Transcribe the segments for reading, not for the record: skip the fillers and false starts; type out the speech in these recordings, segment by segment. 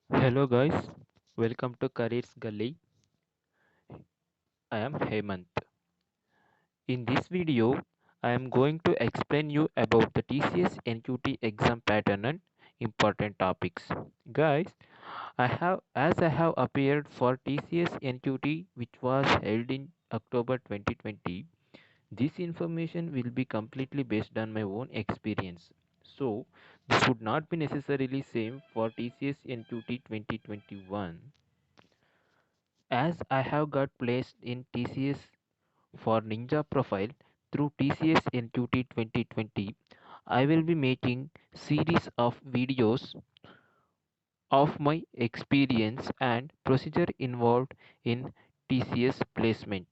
Hello guys, welcome to Careers Gully. I am Hemant. In this video, I am going to explain you about the TCS NQT exam pattern and important topics. Guys, I have appeared for TCS NQT which was held in October 2020. This information will be completely based on my own experience. So, this would not be necessarily same for TCS NQT 2021. As I have got placed in TCS for Ninja Profile through TCS NQT 2020, I will be making series of videos of my experience and procedure involved in TCS placement.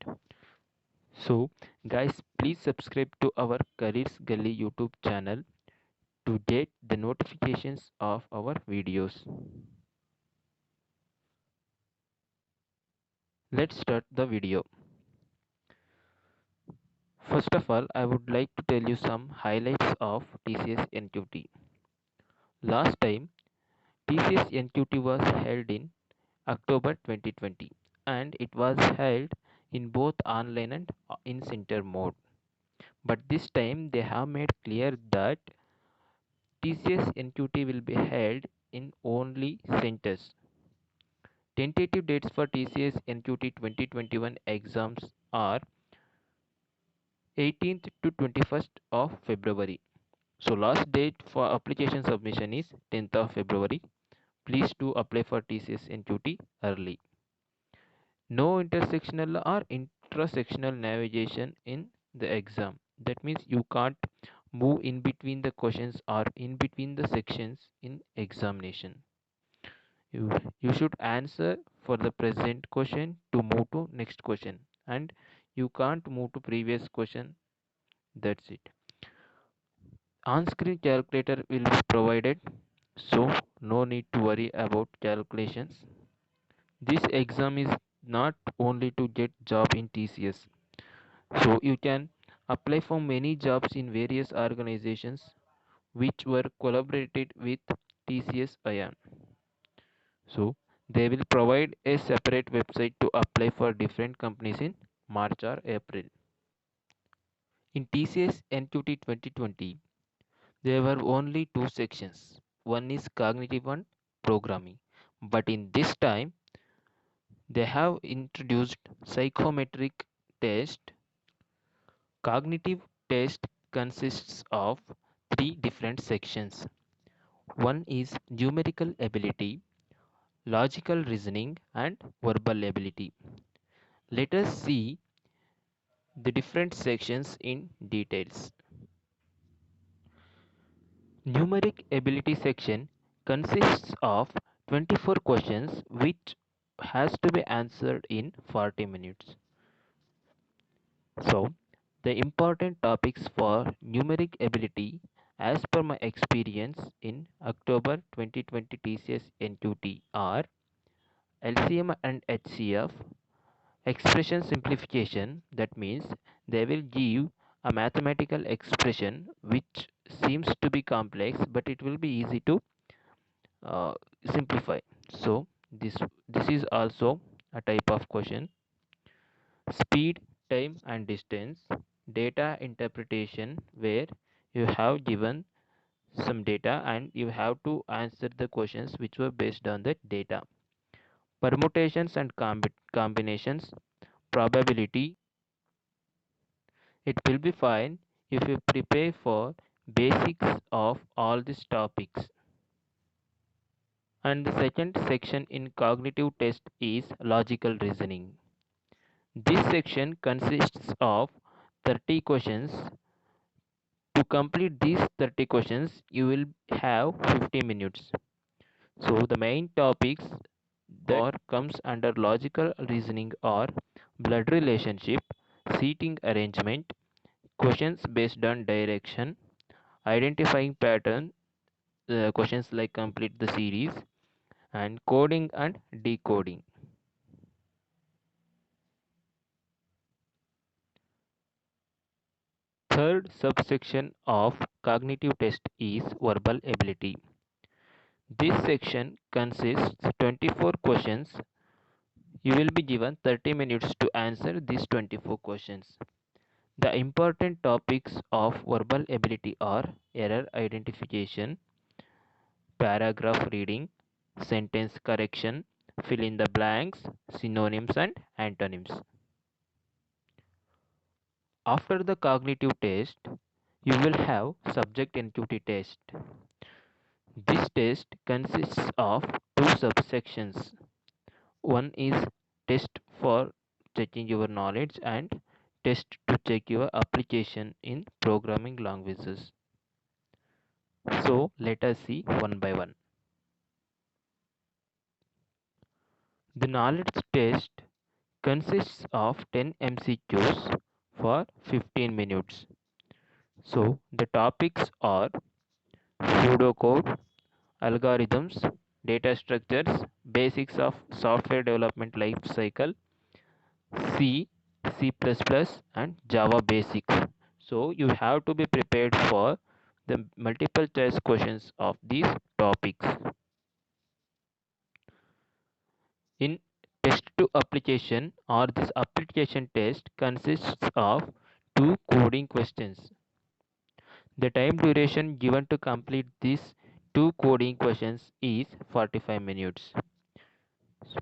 So, guys, please subscribe to our Careers Gully YouTube channel to get the notifications of our videos. Let's start the video. First of all, I would like to tell you some highlights of TCS NQT. Last time, TCS NQT was held in October 2020 and it was held in both online and in center mode. But this time they have made clear that TCS NQT will be held in only centers. Tentative dates for TCS NQT 2021 exams are 18th to 21st of February. So last date for application submission is 10th of February. Please do apply for TCS NQT early. No intersectional or intrasectional navigation in the exam. That means you can't move in between the questions or in between the sections in examination. You, you should answer for the present question to move to next question and you can't move to previous question. That's it. On-screen calculator will be provided, so no need to worry about calculations. This exam is not only to get job in TCS, so you can apply for many jobs in various organizations which were collaborated with TCS ION. So they will provide a separate website to apply for different companies in March or April. In TCS NQT 2020, there were only two sections. One is cognitive and programming. But in this time, they have introduced psychometric test. Cognitive test consists of three different sections. One is numerical ability, logical reasoning, and verbal ability. Let us see the different sections in details. Numeric ability section consists of 24 questions which has to be answered in 40 minutes. So, the important topics for numeric ability as per my experience in October 2020 TCS NQT are LCM and HCF, expression simplification, that means they will give a mathematical expression which seems to be complex but it will be easy to uh, simplify. So this is also a type of question. Speed, time and distance, data interpretation, where you have given some data and you have to answer the questions which were based on that data. Permutations and combinations, probability. It will be fine if you prepare for basics of all these topics. And the second section in cognitive test is logical reasoning. This section consists of 30 questions. To complete these 30 questions, you will have 50 minutes. So the main topics that or comes under logical reasoning are blood relationship, seating arrangement, questions based on direction, identifying pattern, questions like complete the series, and coding and decoding. Third subsection of cognitive test is verbal ability. This section consists 24 questions. You will be given 30 minutes to answer these 24 questions. The important topics of verbal ability are error identification, paragraph reading, sentence correction, fill in the blanks, synonyms and antonyms. After the cognitive test, you will have subject entity test. This test consists of two subsections. One is test for checking your knowledge and test to check your application in programming languages. So let us see one by one. The knowledge test consists of 10 MCQs for 15 minutes. So the topics are pseudocode, algorithms, data structures, basics of software development life cycle, C, C++, and Java basics. So you have to be prepared for the multiple choice questions of these topics. In test to application or this application test consists of two coding questions. The time duration given to complete these two coding questions is 45 minutes. So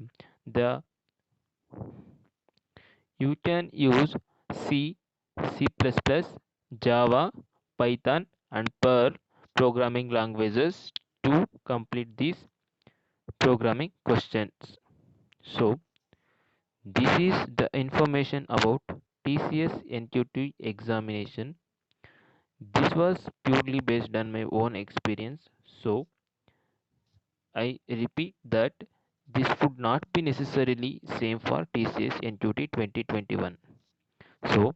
the you can use C, C++, Java, Python and Perl programming languages to complete these programming questions. So this is the information about TCS NQT examination. This was purely based on my own experience. So I repeat that this would not be necessarily same for TCS NQT 2021. So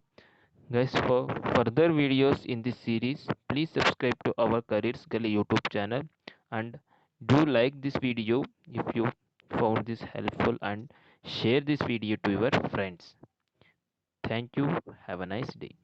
guys, for further videos in this series, please subscribe to our Careers Gully YouTube channel and do like this video if you found this helpful and share this video to your friends. Thank you. Have a nice day.